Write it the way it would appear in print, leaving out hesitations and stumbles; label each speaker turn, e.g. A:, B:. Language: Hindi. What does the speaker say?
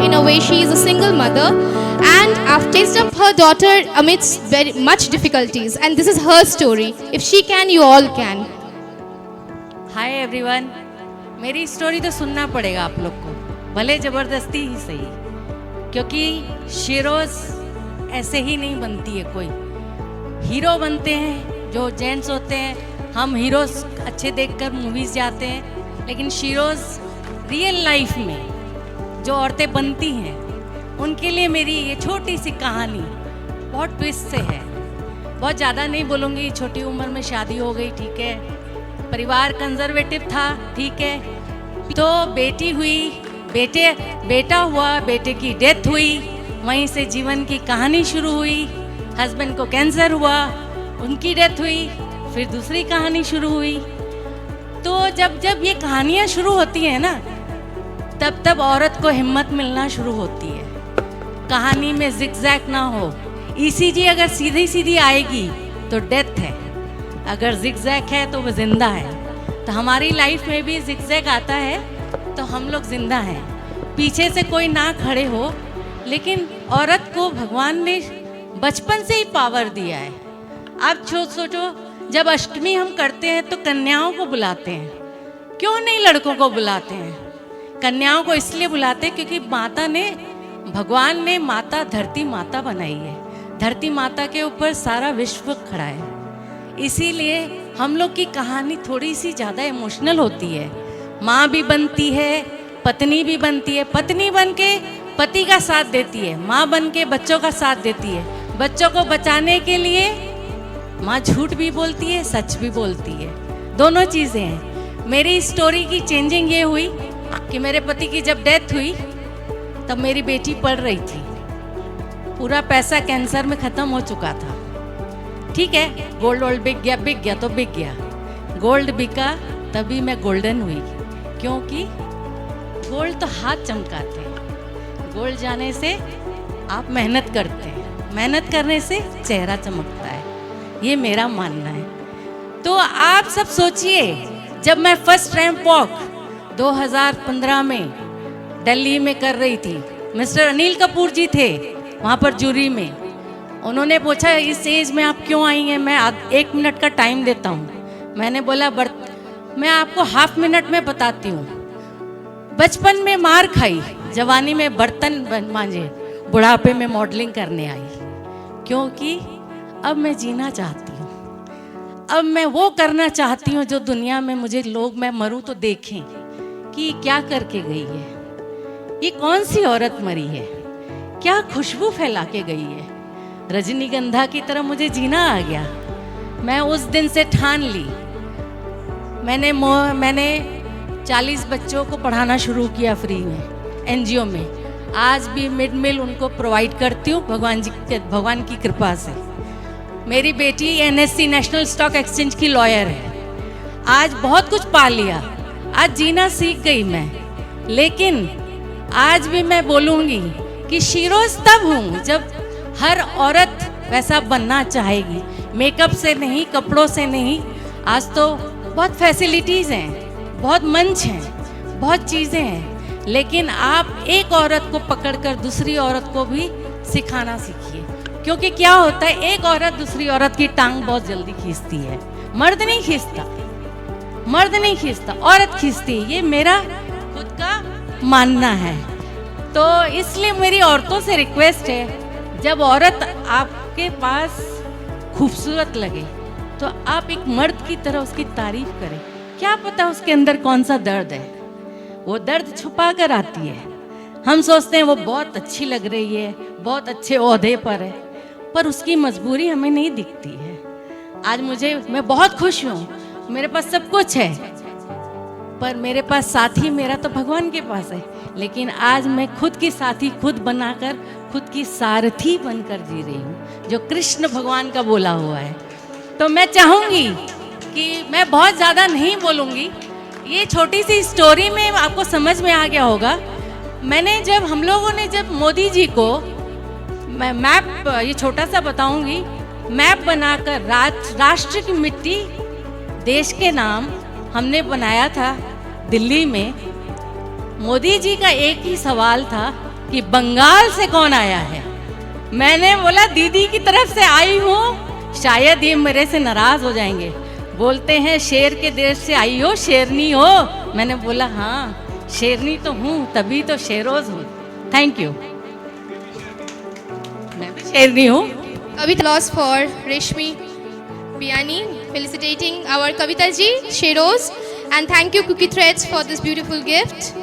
A: In a way, she is a single mother and I've tasted up her daughter amidst very much difficulties. And this is her story. If she can, you all can.
B: Hi everyone, मेरी स्टोरी तो सुनना पड़ेगा आप लोग को, भले ज़बरदस्ती ही सही, क्योंकि शीरोज़ ऐसे ही नहीं बनती है। कोई हीरो बनते हैं जो जेंट्स होते हैं, हम हीरोज़ अच्छे देखकर मूवीज़ जाते हैं, लेकिन शीरोज़ रियल लाइफ में जो औरतें बनती हैं उनके लिए मेरी ये छोटी सी कहानी बहुत ट्विस्ट से है। बहुत ज़्यादा नहीं बोलूँगी, छोटी उम्र में शादी हो गई, ठीक है, परिवार कंजर्वेटिव था, ठीक है, तो बेटी हुई, बेटा हुआ, बेटे की डेथ हुई, वहीं से जीवन की कहानी शुरू हुई। हस्बैंड को कैंसर हुआ, उनकी डेथ हुई, फिर दूसरी कहानी शुरू हुई। तो जब ये कहानियाँ शुरू होती हैं ना, तब औरत को हिम्मत मिलना शुरू होती है। कहानी में जिगजैग ना हो, ईसीजी अगर सीधी सीधी आएगी तो डेथ है, अगर जिगजैग है तो वो जिंदा है। तो हमारी लाइफ में भी जिगजैग आता है तो हम लोग जिंदा हैं। पीछे से कोई ना खड़े हो, लेकिन औरत को भगवान ने बचपन से ही पावर दिया है। आप सोचो, जब अष्टमी हम करते हैं तो कन्याओं को बुलाते हैं, क्यों नहीं लड़कों को बुलाते हैं? कन्याओं को इसलिए बुलाते हैं क्योंकि भगवान ने माता धरती माता बनाई है, धरती माता के ऊपर सारा विश्व खड़ा है। इसीलिए हम लोग की कहानी थोड़ी सी ज़्यादा इमोशनल होती है। माँ भी बनती है, पत्नी भी बनती है, पत्नी बन के पति का साथ देती है, माँ बन के बच्चों का साथ देती है। बच्चों को बचाने के लिए माँ झूठ भी बोलती है, सच भी बोलती है, दोनों चीज़ें हैं। मेरी स्टोरी की चेंजिंग ये हुई कि मेरे पति की जब डेथ हुई तब मेरी बेटी पढ़ रही थी, पूरा पैसा कैंसर में ख़त्म हो चुका था, ठीक है, गोल्ड बिक गया तो बिक गया। गोल्ड बिका तभी मैं गोल्डन हुई, क्योंकि गोल्ड तो हाथ चमकाते हैं, गोल्ड जाने से आप मेहनत करते हैं, मेहनत करने से चेहरा चमकता है, ये मेरा मानना है। तो आप सब सोचिए, जब मैं फर्स्ट रैंप वॉक 2015 में दिल्ली में कर रही थी, मिस्टर अनिल कपूर जी थे वहाँ पर जूरी में। उन्होंने पूछा इस एज में आप क्यों आई हैं, मैं 1 मिनट का टाइम देता हूँ। मैंने बोला मैं आपको हाफ मिनट में बताती हूँ। बचपन में मार खाई, जवानी में बर्तन मांजे, बुढ़ापे में मॉडलिंग करने आई, क्योंकि अब मैं जीना चाहती हूँ। अब मैं वो करना चाहती हूँ जो दुनिया में मुझे लोग, मैं मरूँ तो देखें कि क्या करके गई है, ये कौन सी औरत मरी है, क्या खुशबू फैला के गई है। रजनीगंधा की तरह मुझे जीना आ गया। मैं उस दिन से ठान ली। मैंने 40 बच्चों को पढ़ाना शुरू किया फ्री में, एनजीओ में। आज भी मिड मील उनको प्रोवाइड करती हूँ भगवान की कृपा से। मेरी बेटी एनएससी नेशनल स्टॉक एक्सचेंज की लॉयर है। आज बहुत कुछ पा लिया, आज जीना सीख गई मैं। लेकिन आज भी मैं बोलूँगी कि शीरोज़ तब हूँ जब हर औरत वैसा बनना चाहेगी, मेकअप से नहीं, कपड़ों से नहीं। आज तो बहुत फैसिलिटीज़ हैं, बहुत मंच हैं, बहुत चीज़ें हैं, लेकिन आप एक औरत को पकड़कर दूसरी औरत को भी सिखाना सीखिए। क्योंकि क्या होता है, एक औरत दूसरी औरत की टांग बहुत जल्दी खींचती है, मर्द नहीं खींचता, औरत खींचती है। ये मेरा खुद का मानना है। तो इसलिए मेरी औरतों से रिक्वेस्ट है, जब औरत आपके पास खूबसूरत लगे तो आप एक मर्द की तरह उसकी तारीफ करें। क्या पता उसके अंदर कौन सा दर्द है, वो दर्द छुपा कर आती है। हम सोचते हैं वो बहुत अच्छी लग रही है, बहुत अच्छे ओहदे पर है, पर उसकी मजबूरी हमें नहीं दिखती है। आज मैं बहुत खुश हूँ, मेरे पास सब कुछ है, पर मेरे पास साथी मेरा तो भगवान के पास है। लेकिन आज मैं खुद की साथी खुद बनाकर, खुद की सारथी बनकर जी रही हूँ, जो कृष्ण भगवान का बोला हुआ है। तो मैं चाहूँगी कि मैं बहुत ज़्यादा नहीं बोलूँगी, ये छोटी सी स्टोरी में आपको समझ में आ गया होगा। हम लोगों ने जब मोदी जी को मैं मैप, ये छोटा सा बताऊँगी, मैप बनाकर राष्ट्र की मिट्टी देश के नाम हमने बनाया था दिल्ली में। मोदी जी का एक ही सवाल था कि बंगाल से कौन आया है। मैंने बोला दीदी की तरफ से आई हूँ, शायद ये मेरे से नाराज हो जाएंगे। बोलते हैं शेर के देश से आई हो, शेरनी हो। मैंने बोला हाँ शेरनी तो हूँ, तभी तो शेरोज हूँ। Thank you. मैं भी शेरनी हूँ।
A: Kavita applause for Reshmi Biani, felicitating our Kavita ji, Sheroz, and thank you Cookie Threads for this beautiful gift.